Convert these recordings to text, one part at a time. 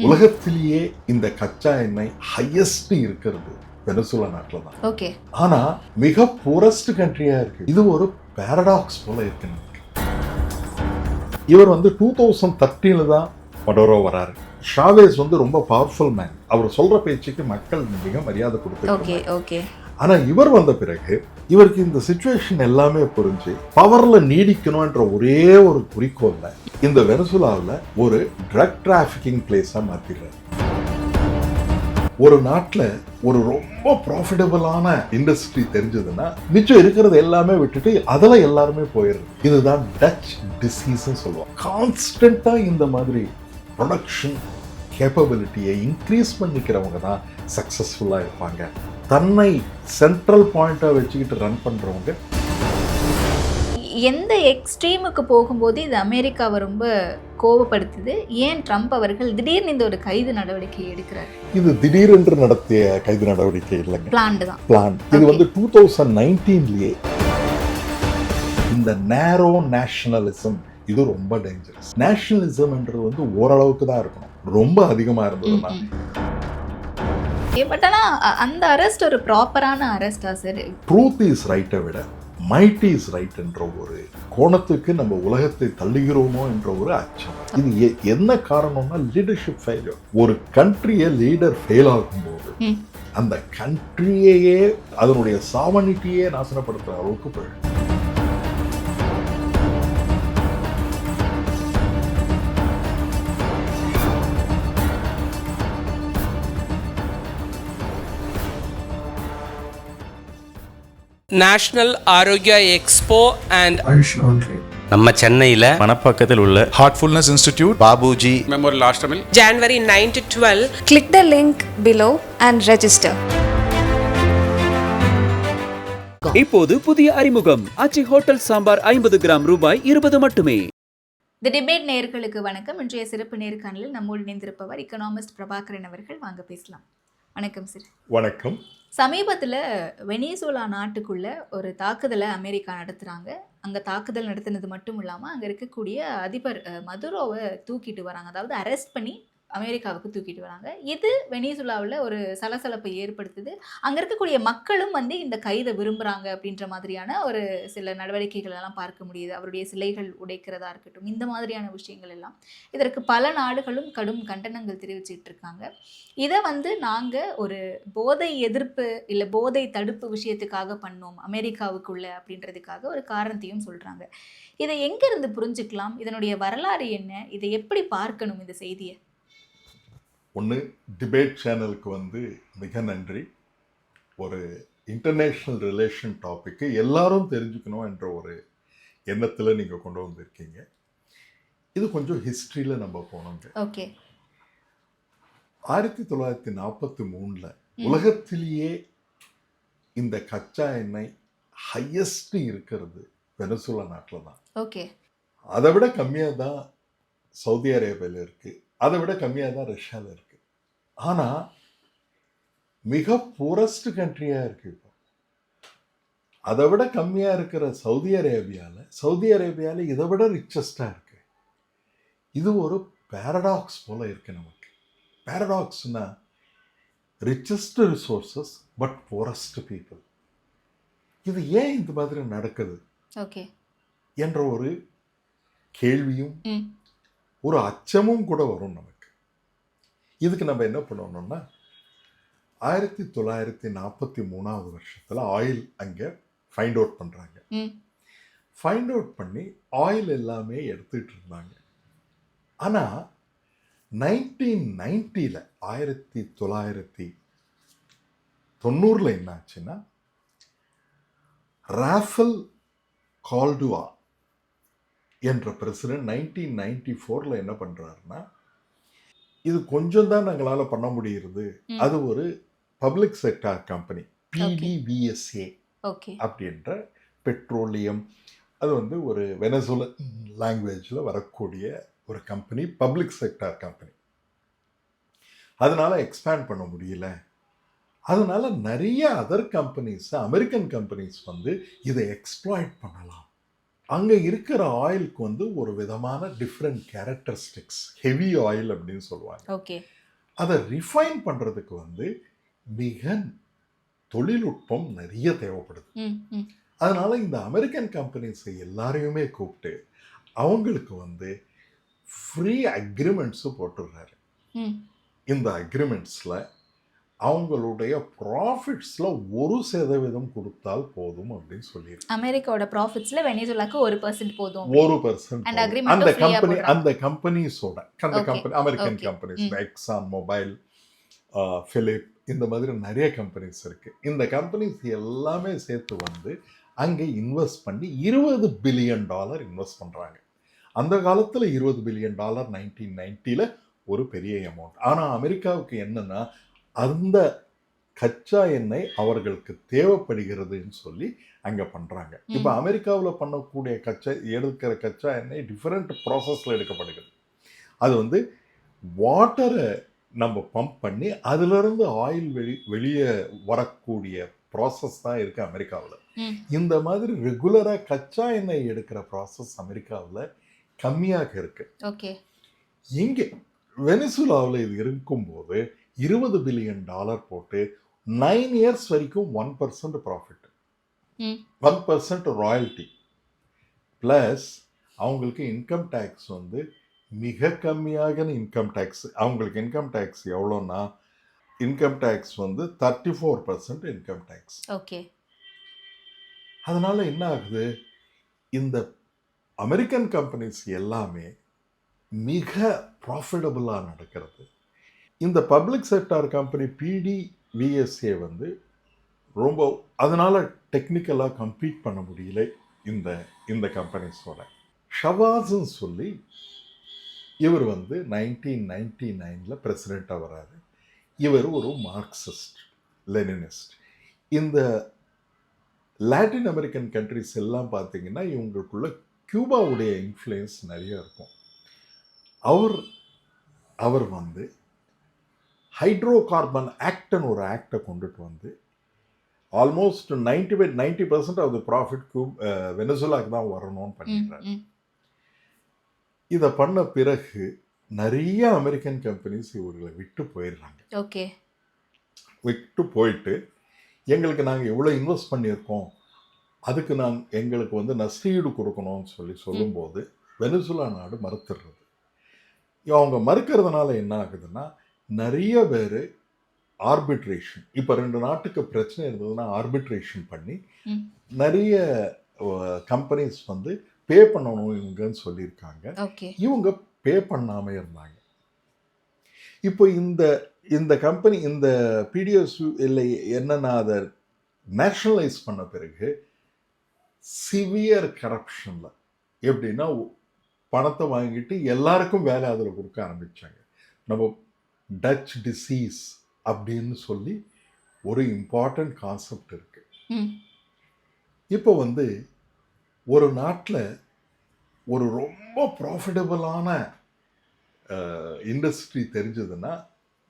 உலகத்திலேயே இந்த கச்சா எண்ணெய் ஹையஸ்ட் இருக்கிறது வெனிசுலா நாட்டில் தான். ஓகே. ஆனா மிக புவரஸ்ட் கண்ட்ரியா இருக்கு. இது ஒரு பாரடாக்ஸ் போல இருக்கு நமக்கு. இவர் 2013 தான் மடோரோ வராரு. ஷாவேஸ் ரொம்ப பவர்ஃபுல் மேன். அவர் சொல்ற பேச்சுக்கு மக்கள் மிக மரியாதை கொடுத்து. ஆனா இவர் வந்த பிறகு இவருக்கு இந்த சிச்சுவேஷன் எல்லாமே புரிஞ்சு பவர்ல நீடிக்கணும்ன்ற ஒரே ஒரு குறிக்கோள்ல இந்த வெனிசுலாவில் ஒரு ட்ரக் டிராபிகிங் பிளேஸா மாத்திடுறாரு. ஒரு நாட்டில் ஒரு ரொம்ப ப்ராஃபிட்டபிளான இண்டஸ்ட்ரி தெரிஞ்சதுன்னா மிச்சம் இருக்கிறது எல்லாமே விட்டுட்டு அதில் எல்லாருமே போயிடுது. இதுதான் டச் டிசீஸ் சொல்லுவோம். கான்ஸ்டன்டா இந்த மாதிரி ப்ரொடக்ஷன் கேப்பபிலிட்டியை இன்க்ரீஸ் பண்ணிக்கிறவங்க தான் சக்சஸ்ஃபுல்லாக இருப்பாங்க. தன்னை சென்ட்ரல் பாயிண்டா வச்சுக்கிட்டு ரன் பண்றவங்க. எந்த எக்ஸ்ட்ரீமுக்கு போகும்போது இது அமெரிக்காவை ரொம்ப கோபப்படுத்துது? ஏன் ட்ரம்ப் அவர்கள் திடீர்னு இந்த ஒரு கைது நடவடிக்கை எடுக்கிறார்? இது திடீரென்று நடத்திய கைது நடவடிக்கை இல்லைங்க, பிளான். இது 2019லயே இந்த நேரோ நேஷனலிசம் இது ரொம்ப டேஞ்சரஸ். நேஷனலிசம்ன்றது ஓரளவுக்கு தான் இருக்கணும், ரொம்ப அதிகமா இருந்ததுன்னா. பட் ஆனா அந்த அரெஸ்ட் ஒரு ப்ராப்பரான அரெஸ்டா சார்? ட்ரூத் இஸ் ரைட்டை விட மைட் இஸ் ரைட் என்ற ஒரு கோணத்துக்கு நம்ம உலகத்தை தள்ளுகிறோமோ என்ற ஒரு அச்சம். இது என்ன காரணம்னா லீடர்ஷிப் ஃபெயிலியர். ஒரு கண்ட்ரியை லீடர் ஃபெயில் ஆகும்போது அந்த கண்ட்ரியையே அதனுடைய சாவனிட்டியே நாசனப்படுத்துற அளவுக்கு போயிடும். நேஷனல் ஆரோக்கியா எக்ஸ்போ அண்ட் நம்ம சென்னையில் மணப்பாக்கத்தில் உள்ள Heartfulness institute, Babuji memorial hostel, January 9 to 12. Click the link below and register. இப்போது புதிய அறிமுகம் ஆச்சி ஹோட்டல் சாம்பார் 50 கிராம் ரூபாய் 20 மட்டுமே. தி டிபேட் நேயர்களுக்கு வணக்கம். இன்றைய சிறப்பு நேர்காணலில் நம்மோடு இணைந்திருப்பவர் எக்கனாமிஸ்ட் பிரபாகரன் அவர்கள். வாங்க பேசலாம். வணக்கம் சார். வணக்கம். சமீபத்தில் வெனிசுலா நாட்டுக்குள்ள ஒரு தாக்குதலை அமெரிக்கா நடத்துகிறாங்க. அங்கே தாக்குதல் நடத்தினது மட்டும் இல்லாமல் அங்கே இருக்கக்கூடிய அதிபர் மதுரோவை தூக்கிட்டு வராங்க, அதாவது அரெஸ்ட் பண்ணி அமெரிக்காவுக்கு தூக்கிட்டு வராங்க. இது வெனிசுலாவில் ஒரு சலசலப்பை ஏற்படுத்துது. அங்கே இருக்கக்கூடிய மக்களும் இந்த கைதை விரும்புகிறாங்க அப்படின்ற மாதிரியான ஒரு சில நடவடிக்கைகள் எல்லாம் பார்க்க முடியுது. அவருடைய சிலைகள் உடைக்கிறதா இருக்கட்டும், இந்த மாதிரியான விஷயங்கள் எல்லாம். இதற்கு பல நாடுகளும் கடும் கண்டனங்கள் தெரிவிச்சுட்டு இருக்காங்க. இதை நாங்கள் ஒரு போதை எதிர்ப்பு இல்லை போதை தடுப்பு விஷயத்துக்காக பண்ணோம் அமெரிக்காவுக்குள்ள அப்படின்றதுக்காக ஒரு காரணத்தையும் சொல்கிறாங்க. இதை எங்கேருந்து புரிஞ்சுக்கலாம்? இதனுடைய வரலாறு என்ன? இதை எப்படி பார்க்கணும் இந்த செய்தியை? ஒன்று, டிபேட் சேனலுக்கு மிக நன்றி. ஒரு இன்டர்நேஷ்னல் ரிலேஷன் டாப்பிக்கு எல்லாரும் தெரிஞ்சுக்கணும் என்ற ஒரு எண்ணத்தில் நீங்கள் கொண்டு வந்திருக்கீங்க. இது கொஞ்சம் ஹிஸ்ட்ரியில் நம்ம போனோங்க. ஓகே. 1943 உலகத்திலேயே இந்த கச்சா எண்ணெய் ஹையஸ்ட் இருக்கிறது வெனிசுலா நாட்டில் தான். ஓகே. அதை விட கம்மியாக தான் சவுதி அரேபியாவில் இருக்குது, அதை விட கம்மியாக தான் ரஷ்யாவில் இருக்குது. ஆனால் மிக புவரஸ்ட் கண்ட்ரியாக இருக்குது இப்போ. அதை விட கம்மியாக இருக்கிற சவுதி அரேபியாவில் இதை விட ரிச்சஸ்டாக இருக்குது. இது ஒரு பாரடாக்ஸ் போல இருக்குது நமக்கு. பாரடாக்ஸ்னா richest resources but poorest people. இது ஏன் இந்த மாதிரி நடக்குது ஓகே என்ற ஒரு கேள்வியும் ஒரு அச்சமும் கூட வரும் நமக்கு. இதுக்கு நம்ம என்ன பண்ணணும்னா 1943 வருஷத்தில் ஆயில் அங்கே ஃபைண்ட் அவுட் பண்ணுறாங்க. ஃபைண்ட் அவுட் பண்ணி ஆயில் எல்லாமே எடுத்துகிட்டு இருந்தாங்க. ஆனால் 1990 1990 என்ன ஆச்சுன்னா, ராஃபல் கால்டுவா என்ற பிரசிடென்ட் 1994 என்ன பண்ணுறாருன்னா, இது கொஞ்சம் தான் நாங்களால் பண்ண முடியுது. அது ஒரு பப்ளிக் செக்டார் கம்பெனி, PDVSA அப்படின்ற பெட்ரோலியம், அது ஒரு வெனசுலன் லாங்குவேஜில் வரக்கூடிய ஒரு கம்பெனி, பப்ளிக் செக்டார் கம்பெனி. அதனால எக்ஸ்பேண்ட் பண்ண முடியல. அதனால நிறைய அதர் கம்பெனிஸ், அமெரிக்கன் கம்பெனிஸ் இதை எக்ஸ்ப்ளாய்ட் பண்ணலாம் அங்கே இருக்கிற ஆயிலுக்கு வந்து ஒரு விதமான டிஃப்ரெண்ட் கேரக்டரிஸ்டிக்ஸ், ஹெவி ஆயில் அப்படின்னு சொல்லுவாங்க. ஓகே. அதை ரிஃபைன் பண்ணுறதுக்கு வந்து மிக தொழில்நுட்பம் நிறைய தேவைப்படுது. அதனால இந்த அமெரிக்கன் கம்பெனிஸ் எல்லாரையுமே கூப்பிட்டு அவங்களுக்கு வந்து ஃப்ரீ அக்ரிமெண்ட்ஸு போட்டுடுறாரு. இந்த அக்ரிமெண்ட்ஸில் அவங்களுடைய ப்ராஃபிட்ஸில் 1% கொடுத்தால் போதும் அப்படின்னு சொல்லியிருக்கு. அமெரிக்காவோட ப்ராஃபிட்ஸ்ல வெனிசுலாக்கு 1% போதும். 1% And agreement அந்த கம்பெனிஸோட American companies, Exxon Mobil, Philip, இந்த மாதிரி நிறைய கம்பெனிஸ் இருக்கு. இந்த கம்பெனிஸ் எல்லாமே சேர்த்து வந்து அங்கே இன்வெஸ்ட் பண்ணி $20 பில்லியன் இன்வெஸ்ட் பண்றாங்க. அந்த காலத்துல $20 பில்லியன் 1990ல ஒரு பெரிய அமௌண்ட். ஆனா அமெரிக்காவுக்கு என்னன்னா, அந்த கச்சா எண்ணெய் அவர்களுக்கு தேவைப்படுகிறதுன்னு சொல்லி அங்க பண்றாங்க. இப்ப அமெரிக்காவில் பண்ணக்கூடிய எடுக்கிற கச்சா எண்ணெய் டிஃபரெண்ட் ப்ராசஸ்ல எடுக்கப்படுகிறது. அது வந்து வாட்டரை நம்ம பம்ப் பண்ணி அதிலிருந்து ஆயில் வெளியே வரக்கூடிய ப்ராசஸ் தான் இருக்கு அமெரிக்காவில். இந்த மாதிரி ரெகுலரா கச்சா எண்ணெய் எடுக்கிற ப்ராசஸ் அமெரிக்காவில் கம்மியாக இருக்கு. ஓகே. இங்கே வெனிசுலாவில் இது இருக்கும்போது $20 பில்லியன் போட்டு 9 இயர்ஸ் வரைக்கும் 1% ப்ராஃபிட், 1% ராயல்ட்டி, ப்ளஸ் அவங்களுக்கு இன்கம் டேக்ஸ் வந்து மிக கம்மியாக இன்கம் டேக்ஸ். அவங்களுக்கு இன்கம் டேக்ஸ் எவ்வளோன்னா, இன்கம் டேக்ஸ் வந்து 34% இன்கம் டேக்ஸ். ஓகே. அதனால என்ன ஆகுது, இந்த அமெரிக்கன் கம்பெனிஸ் எல்லாமே மிக ப்ராஃபிட்டபுளாக நடக்கிறது. இந்த பப்ளிக் செக்டார் கம்பெனி PDVSA வந்து ரொம்ப அதனால டெக்னிக்கலாக கம்பீட் பண்ண முடியல இந்த கம்பெனிஸோட. ஷவாஸ்ன்னு சொல்லி இவர் வந்து 1999ல் பிரசிடெண்ட்டாக வராரு. இவர் ஒரு மார்க்சிஸ்ட் லெனினிஸ்ட். இந்த லாட்டின் அமெரிக்கன் கண்ட்ரிஸ் எல்லாம் பார்த்தீங்கன்னா இவங்களுக்குள்ள கியூபாவுடைய இன்ஃப்ளூயன்ஸ் நிறைய இருக்கும். அவர் வந்து ஹைட்ரோ கார்பன் ஆக்ட்னு ஒரு ஆக்டை கொண்டுட்டு வந்து ஆல்மோஸ்ட் 90% ஆஃப் த ப்ராஃபிட் வெனிசுலாக்கு தான் வரணும்னு பண்ணிடுறாரு. இதை பண்ண பிறகு நிறைய அமெரிக்கன் கம்பெனிஸ் இவர்களை விட்டு போயிடுறாங்க. ஓகே. விட்டு போயிட்டு எங்களுக்கு நாங்கள் இவ்வளோ இன்வெஸ்ட் பண்ணியிருக்கோம், அதுக்கு எங்களுக்கு வந்து நஷ்டஈடு கொடுக்கணும்னு சொல்லும்போது வெனிசுலா நாடு மறுத்துடுறது. அவங்க மறுக்கிறதுனால என்ன ஆகுதுன்னா, நிறைய பேர் ஆர்பிட்ரேஷன், இப்போ 2 நாட்டுக்கு பிரச்சனை இருந்ததுன்னா ஆர்பிட்ரேஷன் பண்ணி நிறைய கம்பெனிஸ் வந்து பே பண்ணணும் இவங்கன்னு சொல்லியிருக்காங்க. இவங்க பே பண்ணாமல் இருந்தாங்க. இப்போ இந்த கம்பெனி இந்த PDVSA இல்லை என்னன்னா, அதை நேஷனலைஸ் பண்ண பிறகு சிவியர் கரப்ஷனில் எப்படின்னா பணத்தை வாங்கிட்டு எல்லாருக்கும் வேலை அதில் கொடுக்க ஆரம்பித்தாங்க. நம்ம டச் டிசீஸ் அப்படின்னு சொல்லி ஒரு இம்பார்ட்டன்ட் கான்செப்ட் இருக்கு. இப்போ வந்து ஒரு நாட்டில் ஒரு ரொம்ப ப்ராஃபிட்டபுளான இண்டஸ்ட்ரி தெரிஞ்சதுன்னா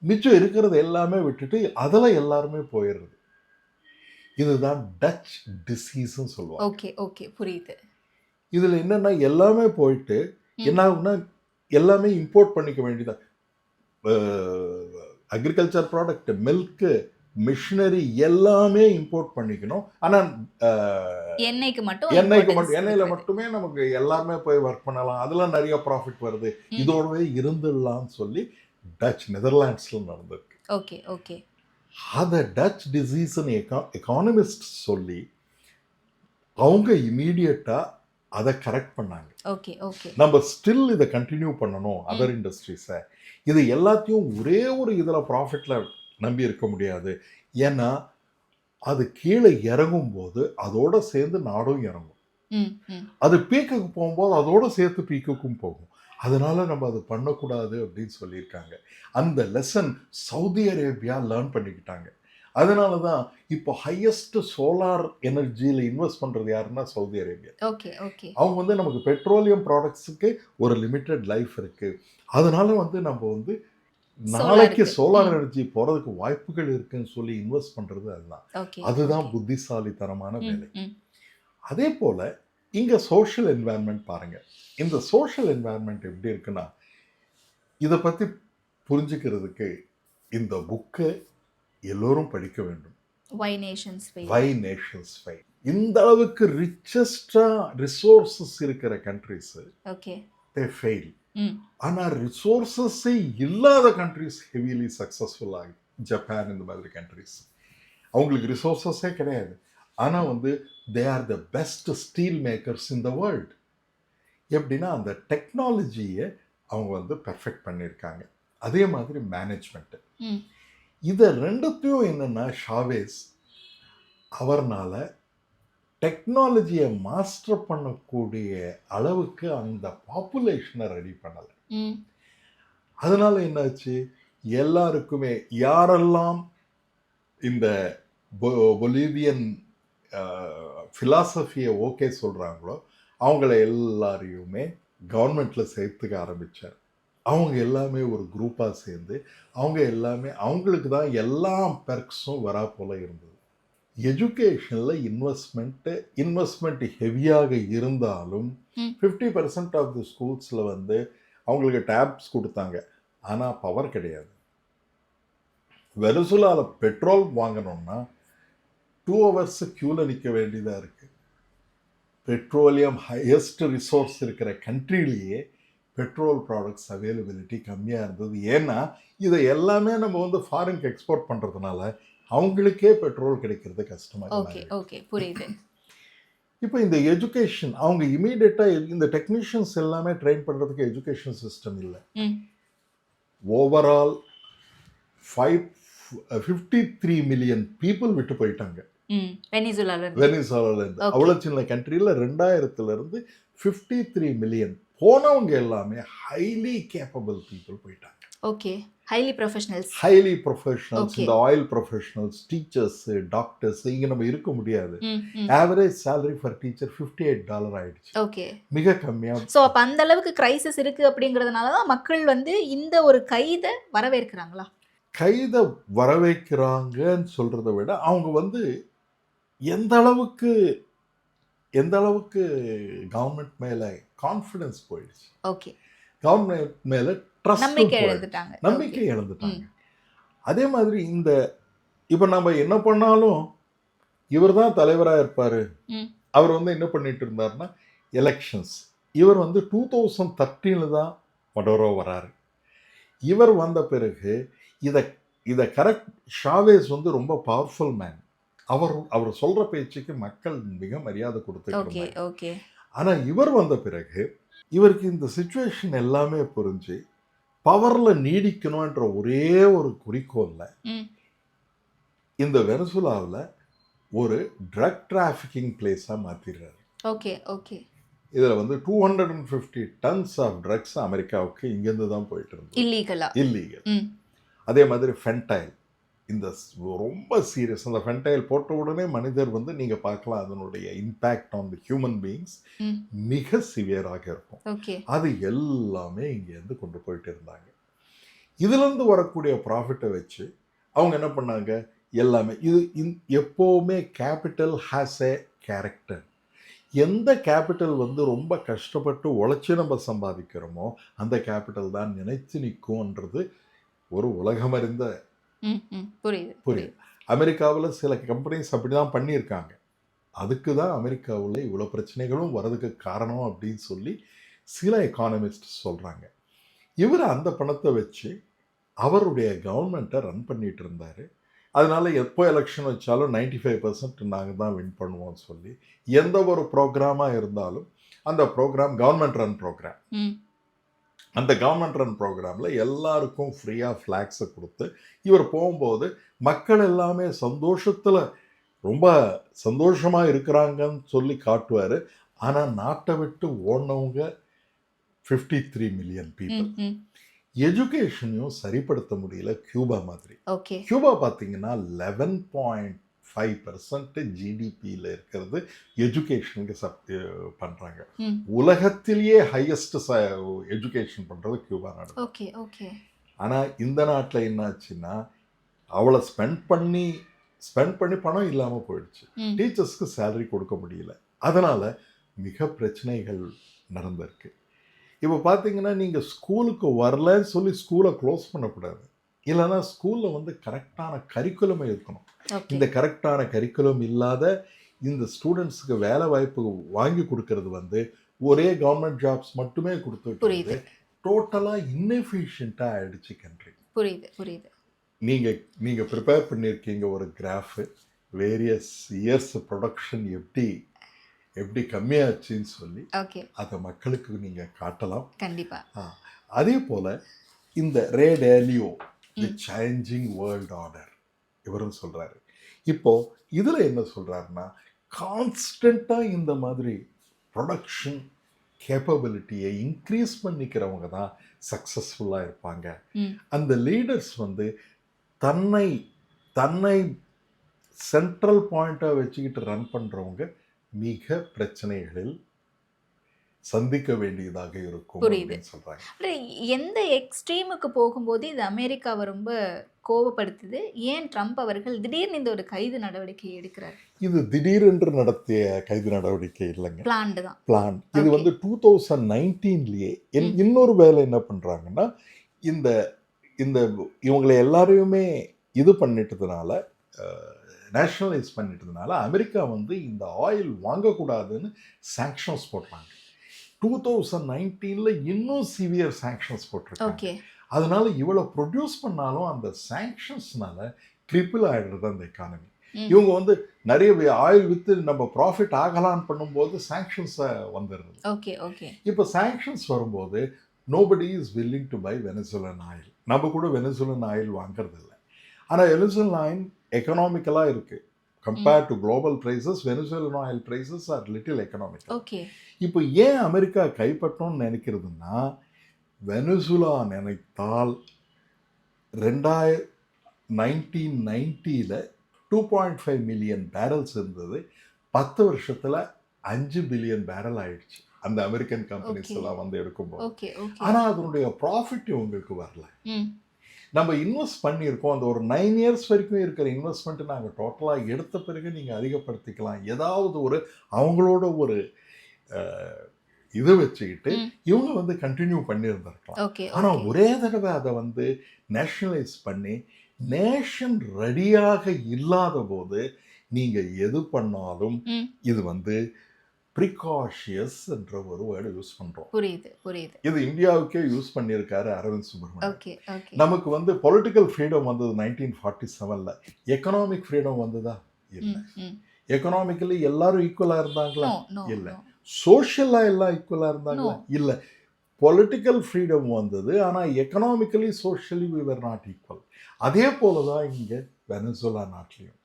மிச்சம் இருக்கிறது எல்லாமே விட்டுட்டு அதில் எல்லாருமே போயிடுறது. இதுதான் டச் டிசீஸ்ன்னு சொல்லுவாங்க. ஓகே ஓகே, புரியுது. இதில் என்னன்னா எல்லாமே போயிட்டு என்ன ஆகும்னா எல்லாமே இம்போர்ட் பண்ணிக்க வேண்டியதான். அக்ரிகல்ச்சர் ப்ராடக்ட், மில்க்கு, மிஷினரி எல்லாமே இம்போர்ட் பண்ணிக்கணும். ஆனால் எண்ணெயில மட்டுமே நமக்கு எல்லாருமே போய் ஒர்க் பண்ணலாம், அதெல்லாம் நிறைய ப்ராஃபிட் வருது, இதோடவே இருந்துடலாம்னு சொல்லி நெதர்லாண்ட்ஸ்ல நடந்திருக்கு. Okay okay. அதை டச் டிசீஸ்ன்னு எக்கானமிஸ்ட் சொல்லி அவங்க இமீடியட்டா அதை கரெக்ட் பண்ணாங்க. Okay okay. நம்ம ஸ்டில் இதை கண்டினியூ பண்ணணும் அதர் இண்டஸ்ட்ரீஸை. இது எல்லாத்தையும் ஒரே ஒரு இதில் ப்ராஃபிட்டில் நம்பி இருக்க முடியாது. ஏன்னா அது கீழே இறங்கும் போது அதோட சேர்ந்து நாடும் இறங்கும். அது பீக்குக்கு போகும்போது அதோட சேர்த்து பீக்குக்கும் போகும். அதனால நம்ம அது பண்ணக்கூடாது அப்படின்னு சொல்லியிருக்காங்க. அந்த லெசன் சவுதி அரேபியா லேர்ன் பண்ணிக்கிட்டாங்க. அதனால தான் இப்போ ஹையஸ்ட் சோலார் எனர்ஜியில் இன்வெஸ்ட் பண்ணுறது யாருன்னா சவுதி அரேபியா. Okay okay. அவங்க வந்து நமக்கு பெட்ரோலியம் ப்ராடக்ட்ஸுக்கு ஒரு லிமிட்டட் லைஃப் இருக்குது. அதனால வந்து நம்ம வந்து நாளைக்கு சோலார் எனர்ஜி போகிறதுக்கு வாய்ப்புகள் இருக்குன்னு சொல்லி இன்வெஸ்ட் பண்ணுறது அதுதான் புத்திசாலித்தனமான வேலை. அதே போல் இங்கே சோஷியல் என்வாயன்மெண்ட் பாருங்கள். இந்த சோஷியல் என்வாயன்மெண்ட் எப்படி இருக்குன்னா, இதை பற்றி புரிஞ்சுக்கிறதுக்கு இந்த புக்கை எல்லோரும் படிக்க வேண்டும். வை நேஷன்ஸ் ஃபெயில். வை நேஷன்ஸ் ஃபெயில். இந்த அளவுக்கு ரிச்சஸ்டாக ரிசோர்ஸஸ் இருக்கிற கண்ட்ரிஸு ஓகே தே ஃபெயில். ம் ஆனால் ரிசோர்ஸஸே இல்லாத கண்ட்ரிஸ் ஹெவிலி சக்ஸஸ்ஃபுல் ஆகுது. ஜப்பான் இந்த மாதிரி கண்ட்ரிஸ் அவங்களுக்கு ரிசோர்ஸஸே கிடையாது. ஆனால் வந்து they are the best steel makers in the world. எப்படின்னா அந்த டெக்னாலஜியை அவங்க வந்து பெர்ஃபெக்ட் பண்ணியிருக்காங்க. அதே மாதிரி மேனேஜ்மெண்ட்டு. ம் இதை ரெண்டுத்தையும் என்னென்னா ஷாவேஸ் அவர்னால டெக்னாலஜியை மாஸ்டர் பண்ணக்கூடிய அளவுக்கு அந்த பாப்புலேஷனை ரெடி பண்ணலை. ம் அதனால என்னாச்சு, எல்லாருக்குமே யாரெல்லாம் இந்த பொலிவியன் ஃபிலாசபியை ஓகே சொல்கிறாங்களோ அவங்கள எல்லாரையுமே கவர்மெண்ட்டில் சேர்த்துக்க ஆரம்பித்தார். அவங்க எல்லாமே ஒரு குரூப்பாக சேர்ந்து அவங்க எல்லாமே அவங்களுக்கு தான் எல்லா பெர்க்ஸும் வரா போல இருந்தது. எஜுகேஷனில் இன்வெஸ்ட்மெண்ட் ஹெவியாக இருந்தாலும் 50% ஆஃப் தி ஸ்கூல்ஸில் வந்து அவங்களுக்கு டேப்ஸ் கொடுத்தாங்க. ஆனால் பவர் கிடையாது. வெனிசுலாவில் பெட்ரோல் வாங்கணும்னா 2 hours க்யூவில் நிற்க வேண்டியதாக இருக்குது. பெட்ரோலியம் ஹையஸ்ட் ரிசோர்ஸ் இருக்கிற கண்ட்ரிலேயே பெட்ரோல் ப்ராடக்ட்ஸ் அவைலபிலிட்டி கம்மியாக இருந்தது. ஏன்னா இதை எல்லாமே நம்ம வந்து ஃபாரினுக்கு எக்ஸ்போர்ட் பண்ணுறதுனால அவங்களுக்கே பெட்ரோல் கிடைக்கிறது கஷ்டமாக. ஓகே ஓகே புரியுது. இப்போ இந்த எஜுகேஷன் அவங்க இமீடியட்டாக இந்த டெக்னீஷியன்ஸ் எல்லாமே ட்ரெயின் பண்ணுறதுக்கு எஜுகேஷன் சிஸ்டம் இல்லை. ஓவரால் 53 மில்லியன் பீப்புள் விட்டு போயிட்டாங்க வெனிசுலாலேருந்து. அவ்வளோ சின்ன கண்ட்ரியில் 2000 53 மில்லியன் போனவங்க எல்லாமே ஹைலி கேப்பபிள் பீப்புள் போயிட்டாங்க. Okay highly professionals. இந்த ஆயில் ப்ரொஃபஷனல்ஸ், டீச்சர்ஸ், டாக்டர்ஸ் இங்கே நம்ம இருக்க முடியாது. ஆவரேஜ் சேலரி ஃபார் டீச்சர் $58 ஆயிடுச்சு. ஓகே மிக கம்மியாக. ஸோ அப்போ அந்த அளவுக்கு கிரைசிஸ் இருக்கு அப்படிங்கிறதுனால தான் மக்கள் வந்து இந்த ஒரு கைதை வரவேற்கிறாங்களா? கைதை வரவேற்கிறாங்கன்னு சொல்கிறத விட அவங்க வந்து எந்த அளவுக்கு கவர்மெண்ட் மேலே கான்ஃபிடன்ஸ் போயிடுச்சு. ஓகே கவர்மெண்ட் மேலே நம்பிக்கை இழந்துட்டாங்க. அதே மாதிரி இந்த இப்போ நம்ம என்ன பண்ணாலும் இவர் தான் தலைவராக இருப்பார். அவர் வந்து என்ன பண்ணிட்டு இருந்தாருன்னா எலெக்ஷன்ஸ். இவர் வந்து 2013 தான் மடோரோ வராரு. இவர் வந்த பிறகு இதை கரெக்ட். ஷாவேஸ் வந்து ரொம்ப பவர்ஃபுல் மேன். அவர் சொல்கிற பேச்சுக்கு மக்கள் மிக மரியாதை கொடுத்துருக்காங்க. ஆனால் இவர் வந்த பிறகு இவருக்கு இந்த சிச்சுவேஷன் எல்லாமே புரிஞ்சு பவரில் நீடிக்கணுன்ற ஒரே ஒரு குறிக்கோளில் இந்த வெனிசுலாவில் ஒரு ட்ரக் டிராஃபிக்கிங் பிளேஸாக மாற்றிடுறாரு. இதில் வந்து 250 tons ஆஃப் ட்ரக்ஸ் அமெரிக்காவுக்கு இங்கேருந்து தான் போயிட்டு இருந்தது இல்லீகல். அதே மாதிரி ஃபென்டைல், இந்த ரொம்ப சீரியஸ். அந்த ஃபென்டைல் போட்ட உடனே மனிதர் வந்து நீங்கள் பார்க்கலாம் அதனுடைய impact on the human beings மிக சிவியராக இருக்கும். அது எல்லாமே இங்கேருந்து கொண்டு போயிட்டு இருந்தாங்க. இதுலேருந்து வரக்கூடிய ப்ராஃபிட்டை வச்சு அவங்க என்ன பண்ணாங்க, எல்லாமே எப்போவுமே கேபிட்டல் ஹேஸ் ஏ கேரக்டர். எந்த கேபிட்டல் வந்து ரொம்ப கஷ்டப்பட்டு உழைச்சி நம்ம சம்பாதிக்கிறோமோ அந்த கேபிட்டல் தான் நினைத்து நிற்கும்ன்றது ஒரு உலகமறிந்த புரியுது. அமெரிக்காவில் சில கம்பெனிஸ் அப்படி தான் பண்ணியிருக்காங்க. அதுக்கு தான் அமெரிக்காவில் இவ்வளோ பிரச்சனைகளும் வர்றதுக்கு காரணம் அப்படின்னு சொல்லி சில எக்கானமிஸ்ட் சொல்கிறாங்க. இவர் அந்த பணத்தை வச்சு அவருடைய கவர்மெண்ட்டை ரன் பண்ணிட்டு இருந்தார். அதனால் எப்போ எலெக்ஷன் வச்சாலும் 95% நாங்கள் தான் வின் பண்ணுவோம்னு சொல்லி எந்த ஒரு ப்ரோக்ராமாக இருந்தாலும் அந்த ப்ரோக்ராம் கவர்மெண்ட் ரன் ப்ரோக்ராம். அந்த கவர்மெண்ட் ரன் ப்ரோக்ராமில் எல்லாருக்கும் ஃப்ரீயாக ஃப்ளாக்ஸை கொடுத்து இவர் போகும்போது மக்கள் எல்லாமே ரொம்ப சந்தோஷமாக இருக்கிறாங்கன்னு சொல்லி காட்டுவார். ஆனால் நாட்டை விட்டு ஓடினவங்க 53 மில்லியன் பீப்புள். எஜுகேஷனையும் சரிப்படுத்த முடியல. கியூபா மாதிரி. கியூபா பார்த்தீங்கன்னா 11.5% ஜிடிபியில் இருக்கிறது எஜுகேஷனுக்கு பண்ணுறாங்க. உலகத்திலேயே ஹையஸ்ட் எஜுகேஷன் பண்ணுறது கியூபா நாடு. ஆனால் இந்த நாட்டில் என்னாச்சுன்னா அவளை ஸ்பெண்ட் பண்ணி பணம் இல்லாமல் போயிடுச்சு. டீச்சர்ஸ்க்கு சேலரி கொடுக்க முடியல. அதனால் மிக பிரச்சனைகள் நடந்திருக்கு. இப்போ பார்த்தீங்கன்னா நீங்கள் ஸ்கூலுக்கு வரலன்னு சொல்லி ஸ்கூலை க்ளோஸ் பண்ணக்கூடாது. இல்லைன்னா ஸ்கூலில் வந்து கரெக்டான கரிக்குலமே இருக்கணும். ஓகே இந்த கரெக்டான கரிக்குலம் இல்லாத இந்த ஸ்டூடெண்ட்ஸுக்கு வேலை வாய்ப்பு வாங்கி கொடுக்கறது வந்து ஒரே கவர்மெண்ட் ஜாப்ஸ் மட்டுமே கொடுத்துட்டு புரியுது. டோட்டலாக இன்னெஃபிஷியண்ட்டாக ஆயிடுச்சு கண்ட்ரி. புரியுது. நீங்கள் ப்ரிப்பேர் பண்ணியிருக்கீங்க ஒரு கிராஃபு, வேரியஸ் இயர்ஸ் ப்ரொடக்ஷன் எப்படி கம்மியாச்சுன்னு சொல்லி ஓகே அதை மக்களுக்கு நீங்கள் காட்டலாம். கண்டிப்பா. அதே போல் இந்த ரே டேலியோ தி சேஞ்சிங் வேர்ல்ட் ஆர்டர் இவரும் சொல்கிறாரு. இப்போது இதில் என்ன சொல்கிறாருன்னா, கான்ஸ்டண்ட்டாக இந்த மாதிரி ப்ரொடக்ஷன் கேப்பபிலிட்டியை இன்க்ரீஸ் பண்ணிக்கிறவங்க தான் சக்ஸஸ்ஃபுல்லாக இருப்பாங்க. அந்த லீடர்ஸ் வந்து தன்னை சென்ட்ரல் பாயிண்ட்டாக வச்சுக்கிட்டு ரன் பண்ணுறவங்க மிக பிரச்சனைகளில் சந்திக்க வேண்டியதாக இருக்கும் அப்படின்னு சொல்றாங்க. எந்த எக்ஸ்ட்ரீமுக்கு போகும்போது இது அமெரிக்காவை ரொம்ப கோபப்படுத்துது? ஏன் ட்ரம்ப் அவர்கள் திடீர்னு இந்த ஒரு கைது நடவடிக்கை எடுக்கிறார்? இது திடீரென்று நடத்திய கைது நடவடிக்கை இல்லைங்க, பிளான்டு தான். பிளான். இது வந்து 2019லயே இன்னொரு வேலை என்ன பண்றாங்கன்னா, இந்த இந்த இவங்களை எல்லாரையுமே இது பண்ணிட்டதுனால, நேஷனலைஸ் பண்ணிட்டதுனால அமெரிக்கா வந்து இந்த ஆயில் வாங்கக்கூடாதுன்னு சாங்ஷன்ஸ் போட்டாங்க. 2019ல் இன்னும் சிவியர் சாங்ஷன்ஸ் போட்டிருக்காங்க. அதனால இவ்வளோ ப்ரொடியூஸ் பண்ணாலும் அந்த சாங்ஷன்ஸ்னால ட்ரிபிள் ஆகிடுறது அந்த எக்கானமி. இவங்க வந்து நிறைய ஆயில் விற்று நம்ம ப்ராஃபிட் ஆகலான்னு பண்ணும்போது சாங்ஷன்ஸை வந்துடுறது. இப்போ சாங்ஷன்ஸ் வரும்போது nobody is willing to buy Venezuelan oil. நம்ம கூட வெனிசுலன் ஆயில் வாங்கிறது இல்லை. ஆனால் வெனிசுலன் ஆயில் எக்கனாமிக்கலாக இருக்குது. Compared to global prices, Venezuelan oil prices are little economical. இப்போ ஏன் அமெரிக்கா கைப்பற்றணும்னு நினைக்கிறதுனா, வெனிசுலா நினைத்தால் 1990ல் 2.5 மில்லியன் பேரல்ஸ் இருந்தது. 10 வருஷத்தில் 5 பில்லியன் பேரல் ஆயிடுச்சு அந்த அமெரிக்கன் கம்பெனிஸ் எல்லாம் வந்து எடுக்கும்போது. ஆனால் அதனுடைய ப்ராஃபிட் உங்களுக்கு வரல. நம்ம இன்வெஸ்ட் பண்ணியிருக்கோம், அந்த ஒரு 9 இயர்ஸ் வரைக்கும் இருக்கிற இன்வெஸ்ட்மெண்ட்டு நாங்கள் டோட்டலாக எடுத்த பிறகு நீங்கள் அதிகப்படுத்திக்கலாம். ஏதாவது ஒரு அவங்களோட ஒரு இது வச்சுக்கிட்டு இவங்க வந்து கண்டினியூ பண்ணியிருந்திருக்கலாம். ஆனால் ஒரே தடவை அதை வந்து நேஷனலைஸ் பண்ணி நேஷன் ரெடியாக இல்லாத போது நீங்கள் எது பண்ணாலும் இது வந்து ப்ரிகாஷியஸ் என்ற ஒரு வேர்டு யூஸ் பண்றோம். புரியுது. இது இந்தியாவுக்கே யூஸ் பண்ணியிருக்காரு அரவிந்த் சுப்ரமணியன். நமக்கு வந்து பொலிட்டிக்கல் ஃப்ரீடம் வந்தது 1947ல். எக்கனாமிக் ஃப்ரீடம் வந்ததா? இல்லை. எக்கனாமிக்கலி எல்லாரும் ஈக்குவலாக இருந்தாங்களா? இல்லை. சோஷியலாக எல்லாம் ஈக்குவலாக இருந்தாங்களா? இல்லை. பொலிட்டிக்கல் ஃப்ரீடம் வந்தது, ஆனால் economically socially we were not equal. அதே போல தான் இங்கே வெனிசுலா நாட்டிலையும்.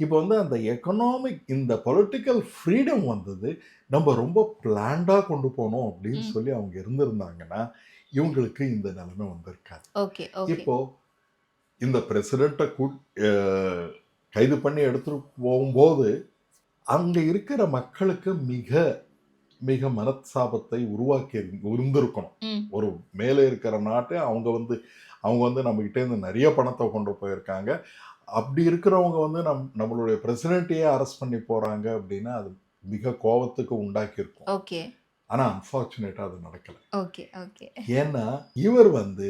இப்போ வந்து அந்த எக்கனாமிக் இந்த பொலிட்டிக்கல் ஃப்ரீடம் வந்தது, நம்ம ரொம்ப பிளான்டாக கொண்டு போனோம் அப்படின்னு சொல்லி அவங்க இருந்திருந்தாங்கன்னா இவங்களுக்கு இந்த நிலைமை வந்திருக்காது. இப்போ இந்த பிரசிடெண்ட்டை கைது பண்ணி எடுத்துட்டு போகும்போது அங்கே இருக்கிற மக்களுக்கு மிக மிக மனசாபத்தை உருவாக்கி இருந்திருக்கணும். ஒரு மேலே இருக்கிற நாட்டு அவங்க வந்து நம்மகிட்டேருந்து நிறைய பணத்தை கொண்டு போயிருக்காங்க. அப்படி இருக்கிறவங்க வந்து நம்மளுடைய பிரசிடென்ட்டையே அரெஸ்ட் பண்ணி போகிறாங்க அப்படின்னா அது மிக கோபத்துக்கு உண்டாக்கியிருக்கும். ஆனால் அன்ஃபார்ச்சுனேட்டாக அது நடக்கலை. ஏன்னா இவர் வந்து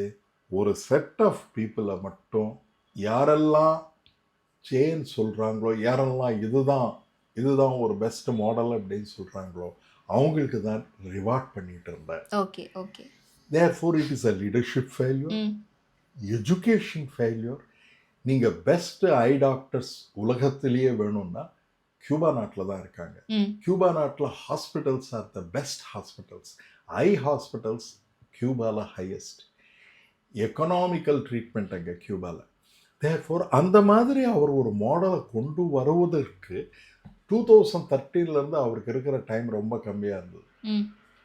ஒரு செட் ஆஃப் பீப்புளை மட்டும் யாரெல்லாம் சேன் சொல்கிறாங்களோ, யாரெல்லாம் இதுதான் ஒரு பெஸ்ட் மாடல் அப்படின்னு சொல்கிறாங்களோ அவங்களுக்கு தான் ரிவார்ட் பண்ணிட்டு இருந்தார். Therefore it is a leadership failure, education failure. நீங்கள் பெஸ்ட் ஐ டாக்டர்ஸ் உலகத்திலேயே வேணும்னா கியூபா நாட்டில் தான் இருக்காங்க. கியூபா நாட்டில் hospitals are the best hospitals. Eye hospitals கியூபாவில் ஹையஸ்ட். எக்கனாமிக்கல் ட்ரீட்மெண்ட் அங்கே கியூபாவில். தேர்ஃபோர் அந்த மாதிரி அவர் ஒரு மாடலை கொண்டு வருவதற்கு 2013லேருந்து அவருக்கு இருக்கிற டைம் ரொம்ப கம்மியாக இருந்தது.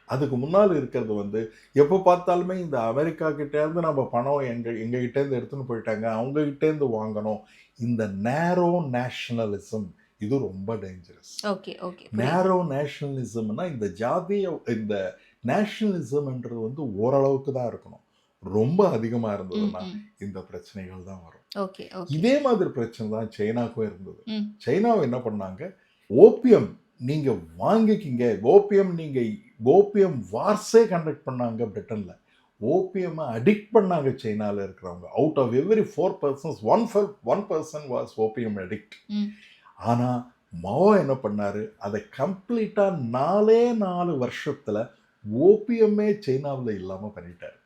அதுக்கு முன்னால் இருக்கிறது வந்து எப்போ பார்த்தாலுமே இந்த அமெரிக்கா கிட்டேருந்து நம்ம பணம் எங்ககிட்டேருந்து எடுத்துன்னு போயிட்டாங்க, அவங்ககிட்டேருந்து வாங்கணும். இந்த நேரோ நேஷனலிசம் இது ரொம்ப டேஞ்சரஸ். நேரோ நேஷனலிசம்னா இந்த நேஷனலிசம்ன்றது வந்து ஓரளவுக்கு தான் இருக்கணும். ரொம்ப அதிகமாக இருந்ததுன்னா இந்த பிரச்சனைகள் தான் வரும். இதே மாதிரி பிரச்சனை தான் சைனாவுக்கும் இருந்தது. சைனாவை என்ன பண்ணாங்க, ஓபியம் நீங்கள் வாங்கிக்கிங்க. ஓபிஎம் வார்ஸே கண்டக்ட் பண்ணாங்க பிரிட்டனில். ஓபிஎம்மை அடிக்ட் பண்ணாங்க சைனாவில் இருக்கிறவங்க. Out of every 4 persons, one person was opium addict. ஆனால் மாவோ என்ன பண்ணார், அதை கம்ப்ளீட்டாக 4 வருஷத்தில் ஓபிஎம்மே சைனாவில் இல்லாமல் பண்ணிட்டார்.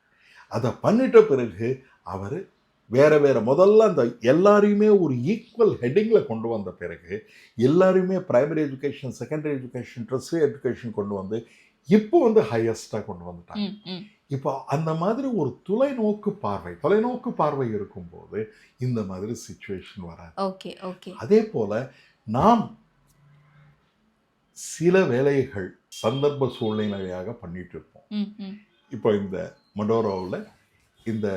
அதை பண்ணிட்ட பிறகு அவர் வேறு முதல்ல அந்த எல்லாரையுமே ஒரு ஈக்குவல் ஹெட்டிங்கில் கொண்டு வந்த பிறகு எல்லாரையுமே primary education, secondary education, tertiary education கொண்டு வந்து இப்போ வந்து ஹையஸ்டாக கொண்டு வந்துட்டாங்க. இப்போ அந்த மாதிரி ஒரு தொலைநோக்கு பார்வை இருக்கும்போது இந்த மாதிரி சிச்சுவேஷன் வராது. Okay okay. அதே போல நாம் சில வேலைகள் சந்தர்ப்ப சூழ்நிலையாக பண்ணிட்டு இருப்போம். இப்போ இந்த மடோரோவில், இந்த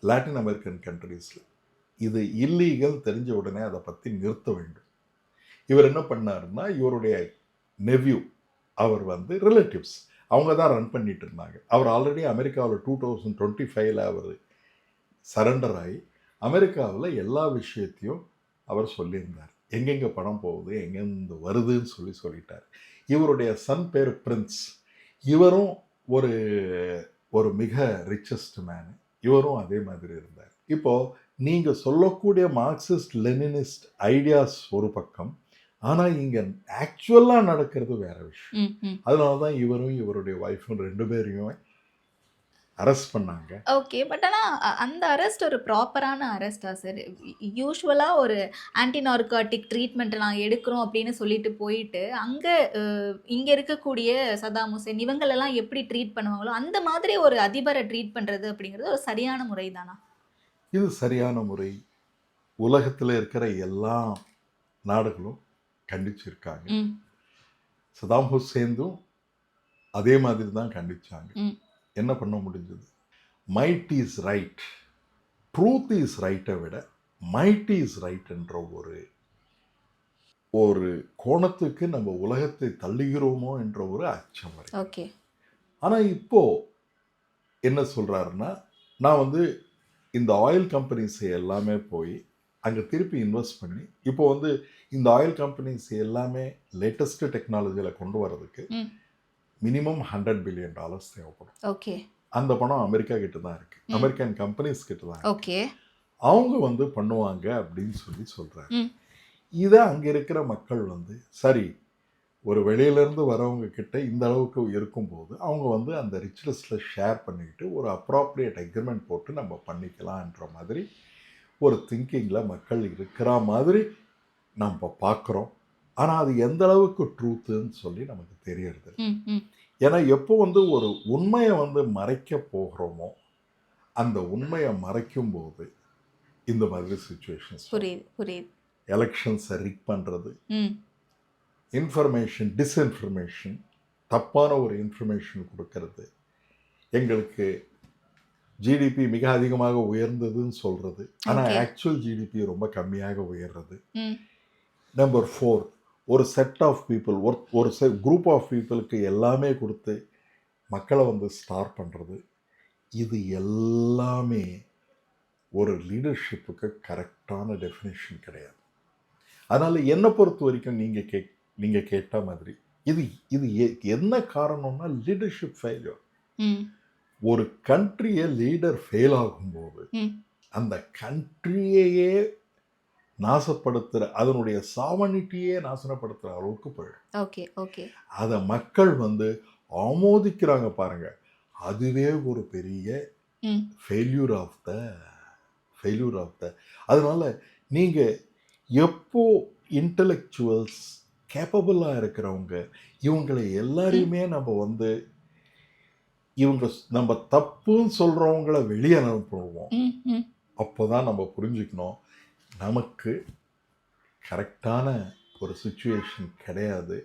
லாட்டின் அமெரிக்கன் கண்ட்ரீஸில் இது இல்லீகல் தெரிஞ்ச உடனே அதை பற்றி நிறுத்த வேண்டும். இவர் என்ன பண்ணாருன்னா, இவருடைய நெவ்யூ, அவர் வந்து ரிலேட்டிவ்ஸ் அவங்க தான் ரன் பண்ணிட்டு இருந்தாங்க. அவர் ஆல்ரெடி அமெரிக்காவில் 2025 அவர் சரண்டர் ஆகி அமெரிக்காவில் எல்லா விஷயத்தையும் அவர் சொல்லியிருந்தார். எங்கெங்கே பணம் போகுது, எங்கேருந்து வருதுன்னு சொல்லிட்டார். இவருடைய சன் பேர் பிரின்ஸ். இவரும் ஒரு மிக ரிச்சஸ்ட் மேனு. இவரும் அதே மாதிரி இருந்தார். இப்போது நீங்கள் சொல்லக்கூடிய மார்க்சிஸ்ட் லெனினிஸ்ட் ஐடியாஸ் ஒரு பக்கம், ஆனால் இங்கே ஆக்சுவலாக நடக்கிறது வேற விஷயம். அதனால தான் இவரும் இவருடைய ஒய்ஃபும் 2 பேரையும் அரெஸ்ட் பண்ணாங்க. ஓகே. பட் ஆனால் அந்த அரெஸ்ட் ஒரு ப்ராப்பரான அரெஸ்டா சார்? யூஸ்வலாக ஒரு ஆன்டி நார்காட்டிக் ட்ரீட்மெண்ட் நாங்கள் எடுக்கிறோம் அப்படின்னு சொல்லிட்டு போயிட்டு இங்கே இருக்கக்கூடிய சதாம் ஹுசேன் இவங்களெல்லாம் எப்படி ட்ரீட் பண்ணுவாங்களோ அந்த மாதிரி ஒரு அதிபரை ட்ரீட் பண்ணுறது அப்படிங்கிறது ஒரு சரியான முறை தானா? இது சரியான முறை. உலகத்தில் இருக்கிற எல்லா நாடுகளும் கண்டிச்சிருக்காங்க. சதாம் ஹுசேனும் அதே மாதிரி தான் கண்டிச்சாங்க. என்ன பண்ண முடிஞ்சது? Might is right, truth is ரைட்டை விட மைட் இஸ் ரைட் என்ற ஒரு கோணத்துக்கு நம்ம உலகத்தை தள்ளுகிறோமோ என்ற ஒரு அச்சம் வரும். ஓகே. ஆனால் இப்போ என்ன சொல்றாருன்னா, நான் வந்து இந்த ஆயில் கம்பெனிஸ் எல்லாமே போய் அங்கே திருப்பி இன்வெஸ்ட் பண்ணி, இப்போ வந்து இந்த ஆயில் கம்பெனிஸ் எல்லாமே லேட்டஸ்ட் டெக்னாலஜியில் கொண்டு வர்றதுக்கு மினிமம் $100 billion தேவைப்படும். ஓகே. அந்த பணம் அமெரிக்கா கிட்ட தான் இருக்கு, அமெரிக்கன் கம்பெனிஸ் கிட்ட தான். ஓகே. அவங்க வந்து பண்ணுவாங்க அப்படின்னு சொல்றாரு. இதை அங்கே இருக்கிற மக்கள் வந்து சரி, ஒரு வெளியிலேருந்து வரவங்க கிட்ட இந்த அளவுக்கு இருக்கும்போது அவங்க வந்து அந்த ரிச் லிஸ்ட்டில் ஷேர் பண்ணிக்கிட்டு ஒரு அப்ராப்ரியேட் அக்ரிமெண்ட் போட்டு நம்ம பண்ணிக்கலான்ற மாதிரி ஒரு திங்கிங்கில் மக்கள் இருக்கிற மாதிரி நம்ம பார்க்குறோம். ஆனால் அது எந்த அளவுக்கு ட்ரூத்துன்னு சொல்லி நமக்கு தெரியறது. ஏன்னா எப்போ வந்து ஒரு உண்மையை வந்து மறைக்க போகிறோமோ அந்த உண்மையை மறைக்கும் போது இந்த மாதிரி சிச்சுவேஷன்ஸ், புரியுது. எலெக்ஷன்ஸை ரிக் பண்ணுறது, இன்ஃபர்மேஷன், டிஸ்இன்ஃபர்மேஷன், தப்பான ஒரு இன்ஃபர்மேஷன் கொடுக்கறது, எங்களுக்கு ஜிடிபி மிக அதிகமாக உயர்ந்ததுன்னு சொல்கிறது ஆனால் ஆக்சுவல் ஜிடிபி ரொம்ப கம்மியாக உயர்றது. நம்பர் 4, ஒரு செட் ஆஃப் பீப்புள், ஒரு குரூப் ஆஃப் பீப்புளுக்கு எல்லாமே கொடுத்து மக்களை வந்து ஸ்டார் பண்ணுறது. இது எல்லாமே ஒரு லீடர்ஷிப்புக்கு கரெக்டான டெஃபினேஷன் கிடையாது. அதனால் என்னை பொறுத்த வரைக்கும் நீங்கள் கேட்ட மாதிரி இது என்ன காரணம்னா லீடர்ஷிப் ஃபெயிலியர். ஒரு கண்ட்ரியை லீடர் ஃபெயில் ஆகும்போது அந்த கண்ட்ரியையே நாசப்படுத்துகிற, அதனுடைய சாவனிட்டியே நாசனப்படுத்துகிற அளவுக்கு போயிடும். Okay okay. அதை மக்கள் வந்து ஆமோதிக்கிறாங்க பாருங்க, அதுவே ஒரு பெரிய ஃபெயில்யூர் ஆஃப் த. அதனால நீங்கள் எப்போ இன்டலெக்சுவல்ஸ் கேப்பபிளாக இருக்கிறவங்க இவங்களை எல்லாரையுமே நம்ம தப்புன்னு சொல்கிறவங்கள வெளியே அனுப்புவோம். அப்போ தான் நம்ம புரிஞ்சுக்கணும் நமக்கு கரெக்டான ஒரு சிச்சுவேஷன் கிடையாது.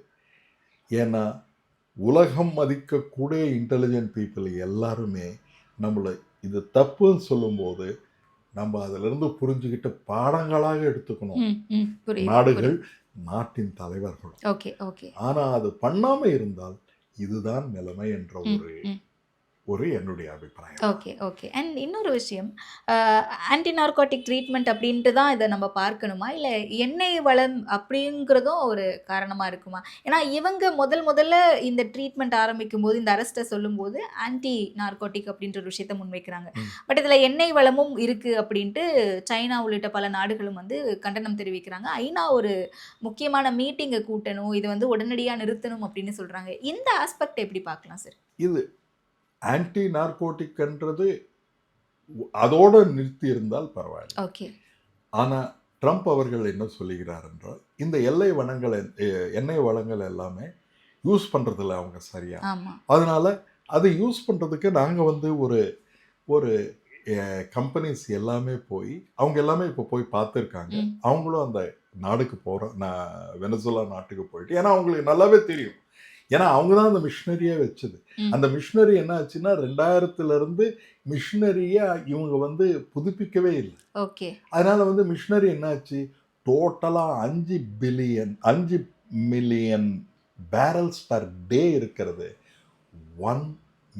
ஏன்னா உலகம் மதிக்கக்கூடிய இன்டெலிஜென்ட் பீப்புள் எல்லாருமே நம்மளை இது தப்புன்னு சொல்லும்போது நம்ம அதிலிருந்து புரிஞ்சுக்கிட்டு பாடங்களாக எடுத்துக்கணும். நாடுகள், நாட்டின் தலைவர்கள். ஆனால் அது பண்ணாமல் இருந்தால் இதுதான் நிலைமை என்ற ஒரு என்னுடைய அபிப்பிராயம். Okay okay. அண்ட் இன்னொரு விஷயம், ஆன்டி நார்கோட்டிக் ட்ரீட்மெண்ட் அப்படின்ட்டு தான் இதை நம்ம பார்க்கணுமா, இல்லை எண்ணெய் வளம் அப்படிங்கிறதும் ஒரு காரணமாக இருக்குமா? ஏன்னா இவங்க முதல்ல இந்த ட்ரீட்மெண்ட் ஆரம்பிக்கும் போது, இந்த அரெஸ்ட்டை சொல்லும்போது ஆன்டி நார்கோட்டிக் அப்படின்ற ஒரு விஷயத்தை முன்வைக்கிறாங்க. பட் இதில் எண்ணெய் வளமும் இருக்குது அப்படின்ட்டு சைனா உள்ளிட்ட பல நாடுகளும் வந்து கண்டனம் தெரிவிக்கிறாங்க. ஐநா ஒரு முக்கியமான மீட்டிங்கை கூட்டணும், இது வந்து உடனடியாக நிறுத்தணும் அப்படின்னு சொல்கிறாங்க. இந்த ஆஸ்பெக்ட் எப்படி பார்க்கலாம் சார்? இது ஆன்டி நார்கோட்டிக்ன்றது அதோட நிறுத்தி இருந்தால் பரவாயில்லை. ஓகே. ஆனால் ட்ரம்ப் அவர்கள் என்ன சொல்லுகிறார் என்றால், இந்த எண்ணெய் வளங்கள் எல்லாமே யூஸ் பண்ணுறதில்ல அவங்க சரியா. ஆமாம். அதனால அதை யூஸ் பண்ணுறதுக்கு நாங்கள் வந்து ஒரு கம்பெனிஸ் எல்லாமே போய் அவங்க எல்லாமே இப்போ போய் பார்த்துருக்காங்க. அவங்களும் அந்த நாடுக்கு வெனிசுலா நாட்டுக்கு போயிட்டு, ஏன்னா அவங்களுக்கு நல்லாவே தெரியும், ஏன்னா அவங்க தான் அந்த மிஷினரியே வச்சது. அந்த மிஷினரி என்ன ஆச்சுன்னா 2000 மிஷினரியை இவங்க வந்து புதுப்பிக்கவே இல்லை. ஓகே. அதனால வந்து மிஷினரி என்னாச்சு, டோட்டலாக 5 மில்லியன் பேரல்ஸ் பர் டே இருக்கிறது 1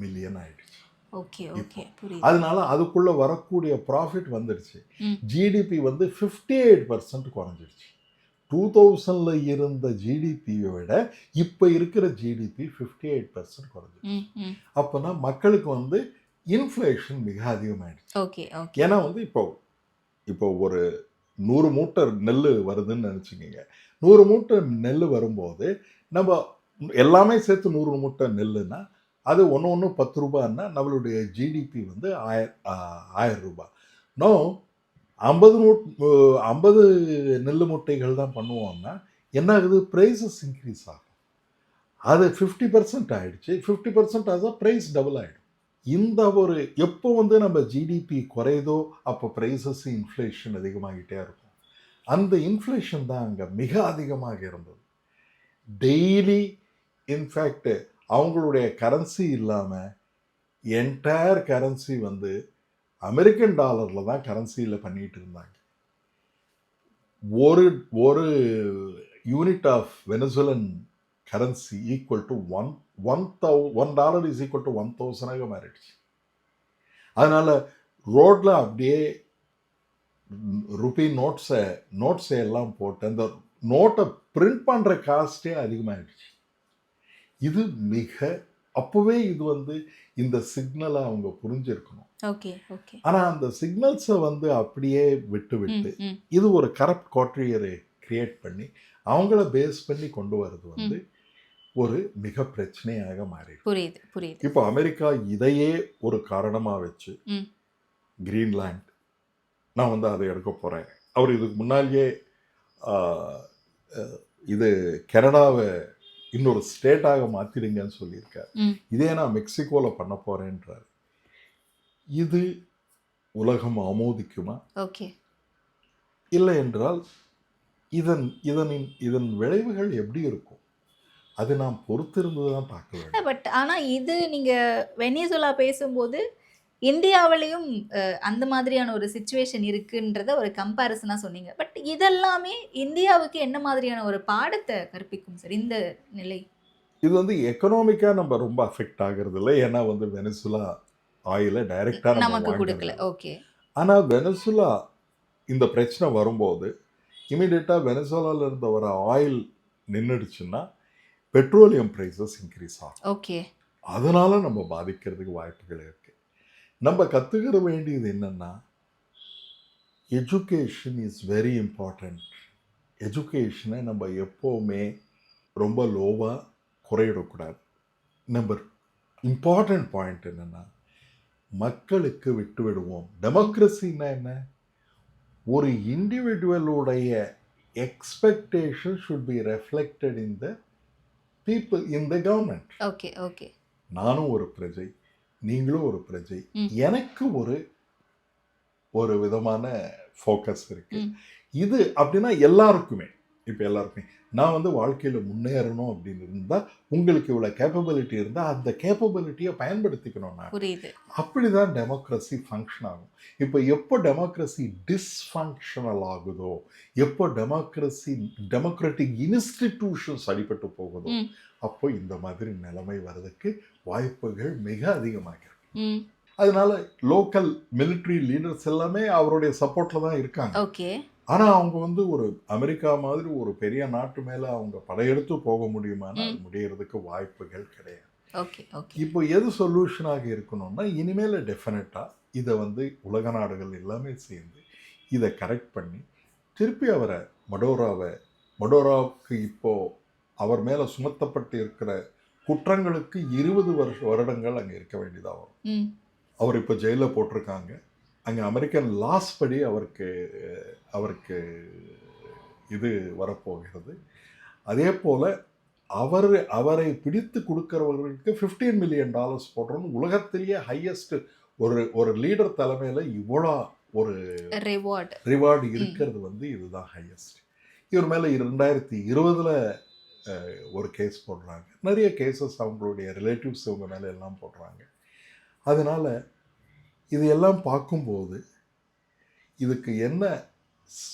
மில்லியன் ஆயிடுச்சு. ஓகே ஓகே, புரியுது. அதனால அதுக்குள்ள வரக்கூடிய ப்ராஃபிட் வந்துடுச்சு. ஜிடிபி வந்து 58% குறைஞ்சிடுச்சு. 2000 இருந்த ஜிடிபியை விட இப்போ இருக்கிற ஜிடிபி 58% குறைஞ்சிடுச்சு. அப்போனா மக்களுக்கு வந்து இன்ஃப்ளேஷன் மிக அதிகமாகிடுச்சு. Okay okay. ஏன்னா வந்து இப்போ ஒரு 100 மூட்டை நெல் வருதுன்னு நினச்சிக்கோங்க. 100 மூட்டை நெல் வரும்போது நம்ம எல்லாமே சேர்த்து 100 மூட்டை நெல்லுன்னா அது ஒன்று 10 ரூபான்னா நம்மளுடைய ஜிடிபி வந்து 1000 ரூபாய். நோ 50 நெல் மூட்டைகள் தான் பண்ணுவோம்னா என்ன ஆகுது, ப்ரைஸஸ் இன்க்ரீஸ் ஆகும். அது 50% ஆகிடுச்சு. 50% ஆக ப்ரைஸ் டபுள் ஆகிடும். இந்த ஒரு எப்போ வந்து நம்ம ஜிடிபி குறையுதோ அப்போ ப்ரைஸஸ் இன்ஃப்ளேஷன் அதிகமாகிட்டே இருக்கும். அந்த இன்ஃப்ளேஷன் தான் அங்கே மிக அதிகமாக இருந்தது. டெய்லி இன்ஃபேக்ட் அவங்களுடைய கரன்சி இல்லாமல் என்டையர் கரன்சி வந்து அமெரிக்கன் டாலரில் தான் கரன்சியில் பண்ணிட்டு இருந்தாங்க. ஒரு unit of Venezuelan currency equal to $1 is equal to 1000 மாறிடுச்சு. அதனால் ரோட்டில் அப்படியே ருபி நோட்ஸை எல்லாம் போட்டு அந்த நோட்டை பிரிண்ட் பண்ணுற காஸ்டே அதிகமாகிடுச்சு. இது அப்போவே இது வந்து இந்த சிக்னலை அவங்க புரிஞ்சிருக்கணும். Okay okay. ஆனால் அந்த சிக்னல்ஸை வந்து அப்படியே விட்டு இது ஒரு கரப்ட் கோட்ரியரை கிரியேட் பண்ணி அவங்கள பேஸ் பண்ணி கொண்டு வர்றது வந்து ஒரு மிக பிரச்சனையாக மாறி. புரியுது. இப்போ அமெரிக்கா இதையே ஒரு காரணமாக வச்சு கிரீன்லாண்ட் நான் வந்து அதை எடுக்க போகிறேன். அவர் இதுக்கு முன்னாலேயே இது கனடாவை இன்னொரு ஸ்டேட்டாக மாற்றிடுங்கன்னு சொல்லியிருக்கார். இதே நான் மெக்சிகோவில் பண்ண போகிறேன்றார். இது உலகம் ஆமோதிக்குமா? ஓகே. இல்லை என்றால் இதன் விளைவுகள் எப்படி இருக்கும், அது நாம் பொறுத்திருந்து தான் பார்க்க வேண்டும். பட் ஆனால் இது நீங்கள் வெனிசுலா பேசும்போது இந்தியாவிலையும் அந்த மாதிரியான ஒரு சிச்சுவேஷன் இருக்குன்றத ஒரு கம்பேரிசனாக சொன்னீங்க. பட் இதெல்லாமே இந்தியாவுக்கு என்ன மாதிரியான ஒரு பாடத்தை கற்பிக்கும் சார் இந்த நிலை? இது வந்து எக்கனாமிக்காக நம்ம ரொம்ப அஃபெக்ட் ஆகிறது இல்லை. ஏன்னா வந்து வெனிசுலா ஆயிலை டைரெக்டாக நமக்கு கொடுக்கல. ஓகே. ஆனால் வெனிசுலா இந்த பிரச்சனை வரும்போது இமீடியட்டாக வெனிசுலாவில் இருந்த வர ஆயில் நின்றுடுச்சுன்னா பெட்ரோலியம் ப்ரைஸஸ் இன்க்ரீஸ் ஆகும். ஓகே. அதனால நம்ம பாதிக்கிறதுக்கு வாய்ப்புகள் இருக்குது. நம்ம கற்றுக்கிற வேண்டியது என்னென்னா, எஜுகேஷன் இஸ் வெரி இம்பார்ட்டண்ட். எஜுகேஷனை நம்ம எப்போவுமே ரொம்ப லோவாக குறையிடக்கூடாது. நம்பர் இம்பார்ட்டண்ட் பாயிண்ட் என்னென்னா, மக்களுக்கு விட்டு விடுவோம். டெமோக்ரஸின்னா என்ன, ஒரு இண்டிவிஜுவலுடைய expectation should be reflected in the people, in the government. Okay okay. நானும் ஒரு பிரஜை, நீங்களும் ஒரு பிரஜை. எனக்கு ஒரு விதமான ஃபோக்கஸ் இருக்கு. இது அப்படின்னா எல்லாருக்குமே, இப்போ எல்லாருக்குமே நான் வந்து வாழ்க்கையில் முன்னேறணும் அப்படின்னு இருந்தால் உங்களுக்கு இவ்வளோ கேப்பபிலிட்டி இருந்தால் அந்த கேப்பபிலிட்டியை பயன்படுத்திக்கணும். நான் அப்படிதான் டெமோக்ரஸி ஃபங்க்ஷன் ஆகும். இப்போ எப்போ டெமோக்ரஸி டிஸ்ஃபங்க்ஷனல் ஆகுதோ, எப்போ டெமோக்ராட்டிக் இன்ஸ்டிடியூஷன்ஸ் அடிபட்டு போகுதோ, அப்போ இந்த மாதிரி நிலைமை வர்றதுக்கு வாய்ப்புகள் மிக அதிகமாக இருக்கு. ம். அதனால லோக்கல் மிலிட்ரி லீடர்ஸ் எல்லாமே அவருடைய சப்போர்ட்ல தான் இருக்காங்க. ஓகே. ஆனா அவங்க வந்து ஒரு அமெரிக்கா மாதிரி ஒரு பெரிய நாட்டு மேல அவங்க படையெடுத்து போக முடியுமானா அது முடியறதுக்கு வாய்ப்புகள் கிடையாது. ஓகே. ஓகே. இப்போ எது சொல்யூஷனாக இருக்கணும்னா இனிமேல் டெஃபினட்டா இதை வந்து உலக நாடுகள் எல்லாமே சேர்ந்து இதை கரெக்ட் பண்ணி திருப்பி அவரை மடோராவுக்கு இப்போ அவர் மேல சுமத்தப்பட்டு இருக்கிற குற்றங்களுக்கு 20 வருடங்கள் அங்கே இருக்க வேண்டியதாக வரும். ம். அவர் இப்போ ஜெயிலில் போட்டிருக்காங்க. அங்கே அமெரிக்கன் லாஸ் படி அவருக்கு இது வரப்போகிறது. அதே போல் அவரை பிடித்து கொடுக்கிறவர்களுக்கு $15 மில்லியன் போடுறோன்னு உலகத்திலேயே ஹையஸ்ட் ஒரு லீடர் தலைமையில் இவ்வளோ ஒரு ரிவார்டு இருக்கிறது வந்து இதுதான் ஹையஸ்ட். இவர் மேலே 2020 ஒரு கேஸ் போடுறாங்க. நிறைய கேசஸ் அவங்களுடைய ரிலேட்டிவ்ஸ் இவங்க மேலே எல்லாம் போடுறாங்க. அதனால் இது எல்லாம் பார்க்கும்போது இதுக்கு என்ன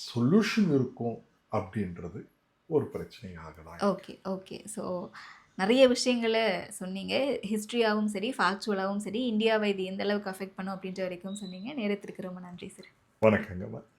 சொல்யூஷன் இருக்கும் அப்படின்றது ஒரு பிரச்சனையாக தான். ஓகே. ஓகே. ஸோ நிறைய விஷயங்களை சொன்னீங்க. ஹிஸ்ட்ரியாகவும் சரி, ஃபேக்சுவலாகவும் சரி, இந்தியாவை இது எந்த அளவுக்கு அஃபெக்ட் பண்ணும் அப்படின்ற வரைக்கும் சொன்னீங்க. நேரத்திற்கு ரொம்ப நன்றி சார். வணக்கங்கம்மா.